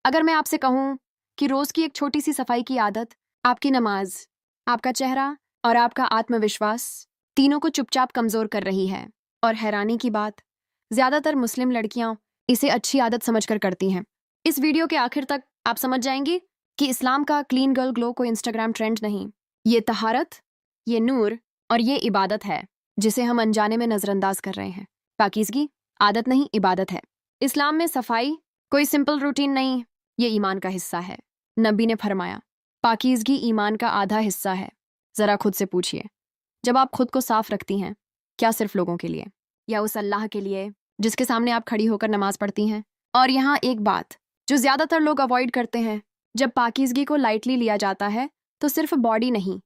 अगर मैं आपसे कहूँ कि रोज की एक छोटी सी सफाई की आदत आपकी नमाज, आपका चेहरा और आपका आत्मविश्वास तीनों को चुपचाप कमजोर कर रही है, और हैरानी की बात, ज्यादातर मुस्लिम लड़कियां इसे अच्छी आदत समझकर करती हैं। इस वीडियो के आखिर तक आप समझ जाएंगी कि इस्लाम का क्लीन गर्ल ग्लो कोई इंस्टाग्राम ट्रेंड नहीं, ये तहारत, ये नूर और ये इबादत है जिसे हम अनजाने में नजरअंदाज कर रहे हैं। पाकीज़गी आदत नहीं, इबादत है। इस्लाम में सफाई कोई सिंपल रूटीन नहीं, ये ईमान का हिस्सा है। नबी ने फरमाया, पाकीज़गी ईमान का आधा हिस्सा है। जरा खुद से पूछिए, जब आप खुद को साफ रखती हैं, क्या सिर्फ लोगों के लिए या उस अल्लाह के लिए जिसके सामने आप खड़ी होकर नमाज पढ़ती हैं? और यहाँ एक बात जो ज्यादातर लोग अवॉइड करते हैं, जब पाकीज़गी को लाइटली लिया जाता है तो सिर्फ बॉडी नहीं,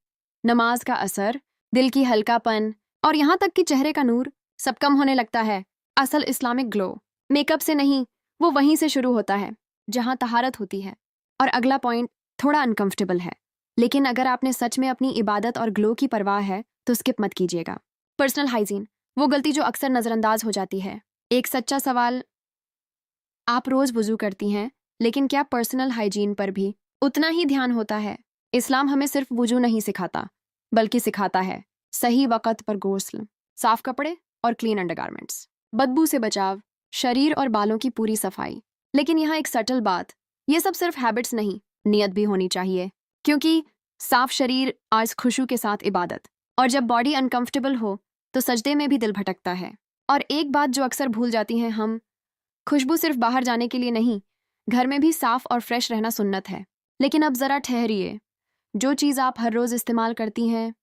नमाज का असर, दिल की हल्कापन और यहाँ तक कि चेहरे का नूर सब कम होने लगता है। असल इस्लामिक ग्लो मेकअप से नहीं, वो वहीं से शुरू होता है जहाँ तहारत होती है। और अगला पॉइंट थोड़ा अनकंफर्टेबल है, लेकिन अगर आपने सच में अपनी इबादत और ग्लो की परवाह है तो स्किप मत कीजिएगा। पर्सनल हाइजीन, वो गलती जो अक्सर नज़रअंदाज हो जाती है। एक सच्चा सवाल, आप रोज वुजू करती हैं, लेकिन क्या पर्सनल हाइजीन पर भी उतना ही ध्यान होता है? इस्लाम हमें सिर्फ वुजू नहीं सिखाता, बल्कि सिखाता है सही वक़्त पर गुस्ल, साफ कपड़े और क्लीन अंडरगारमेंट्स, बदबू से बचाव, शरीर और बालों की पूरी सफाई। लेकिन यहाँ एक सटल बात, ये सब सिर्फ हैबिट्स नहीं, नियत भी होनी चाहिए। क्योंकि साफ शरीर आज खुशू के साथ इबादत, और जब बॉडी अनकंफर्टेबल हो तो सजदे में भी दिल भटकता है। और एक बात जो अक्सर भूल जाती हैं हम, खुशबू सिर्फ बाहर जाने के लिए नहीं, घर में भी साफ और फ्रेश रहना सुन्नत है। लेकिन अब जरा ठहरिए, जो चीज़ आप हर रोज़ इस्तेमाल करती हैं,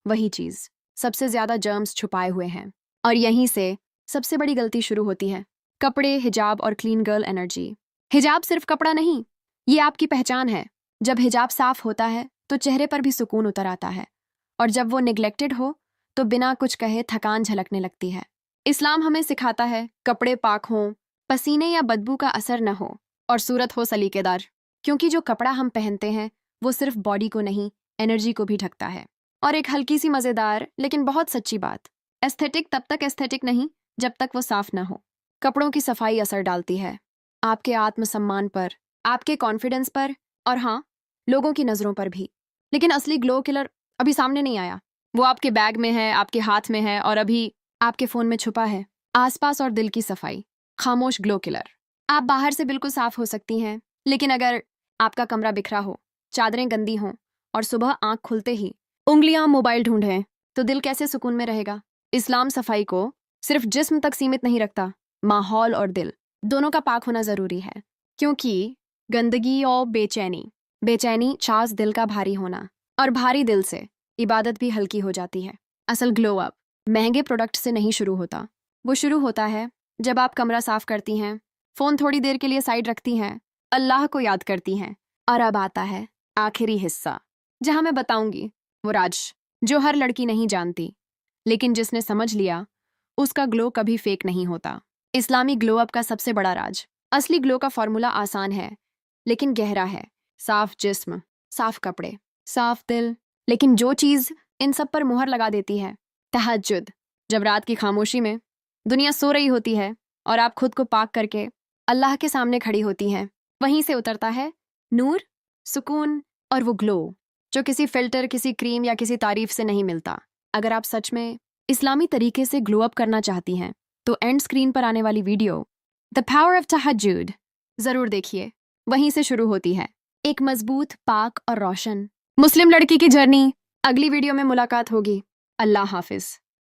वही चीज़ सबसे ज़्यादा जर्म्स छुपाए हुए हैं। और यहीं से सबसे बड़ी गलती शुरू होती है। कपड़े, हिजाब और क्लीन गर्ल एनर्जी। हिजाब सिर्फ कपड़ा नहीं, ये आपकी पहचान है। जब हिजाब साफ होता है तो चेहरे पर भी सुकून उतर आता है, और जब वो निगलेक्टेड हो तो बिना कुछ कहे थकान झलकने लगती है। इस्लाम हमें सिखाता है कपड़े पाक हों, पसीने या बदबू का असर न हो, और सूरत हो सलीकेदार। क्योंकि जो कपड़ा हम पहनते हैं वो सिर्फ बॉडी को नहीं, एनर्जी को भी ढकता है। और एक हल्की सी मज़ेदार लेकिन बहुत सच्ची बात, एस्थेटिक तब तक एस्थेटिक नहीं जब तक वो साफ ना हो। कपड़ों की सफाई असर डालती है आपके आत्मसम्मान पर, आपके कॉन्फिडेंस पर, और हाँ, लोगों की नज़रों पर भी। लेकिन असली ग्लो किलर अभी सामने नहीं आया। वो आपके बैग में है, आपके हाथ में है, और अभी आपके फ़ोन में छुपा है। आसपास और दिल की सफाई, खामोश ग्लो किलर। आप बाहर से बिल्कुल साफ हो सकती हैं, लेकिन अगर आपका कमरा बिखरा हो, चादरें गंदी हों, और सुबह आंख खुलते ही उंगलियां मोबाइल ढूंढें, तो दिल कैसे सुकून में रहेगा? इस्लाम सफाई को सिर्फ जिस्म तक सीमित नहीं रखता, माहौल और दिल दोनों का पाक होना जरूरी है। क्योंकि गंदगी और बेचैनी चास दिल का भारी होना, और भारी दिल से इबादत भी हल्की हो जाती है। असल ग्लो अप महंगे प्रोडक्ट से नहीं शुरू होता, वो शुरू होता है जब आप कमरा साफ करती हैं, फ़ोन थोड़ी देर के लिए साइड रखती हैं, अल्लाह को याद करती हैं। और अब आता है आखिरी हिस्सा, जहां मैं बताऊंगी वो राज जो हर लड़की नहीं जानती, लेकिन जिसने समझ लिया उसका ग्लो कभी फेक नहीं होता। इस्लामी ग्लो अप का सबसे बड़ा राज, असली ग्लो का फॉर्मूला आसान है लेकिन गहरा है। साफ जिस्म, साफ कपड़े, साफ दिल। लेकिन जो चीज़ इन सब पर मुहर लगा देती है, तहज्जुद। जब रात की खामोशी में दुनिया सो रही होती है और आप खुद को पाक करके अल्लाह के सामने खड़ी होती हैं, वहीं से उतरता है नूर, सुकून और वो ग्लो जो किसी फिल्टर, किसी क्रीम या किसी तारीफ से नहीं मिलता। अगर आप सच में इस्लामी तरीके से ग्लो अप करना चाहती हैं तो एंड स्क्रीन पर आने वाली वीडियो द पावर ऑफ तहज्जुद जरूर देखिए। वहीं से शुरू होती है एक मजबूत, पाक और रोशन मुस्लिम लड़की की जर्नी। अगली वीडियो में मुलाकात होगी। अल्लाह हाफिज।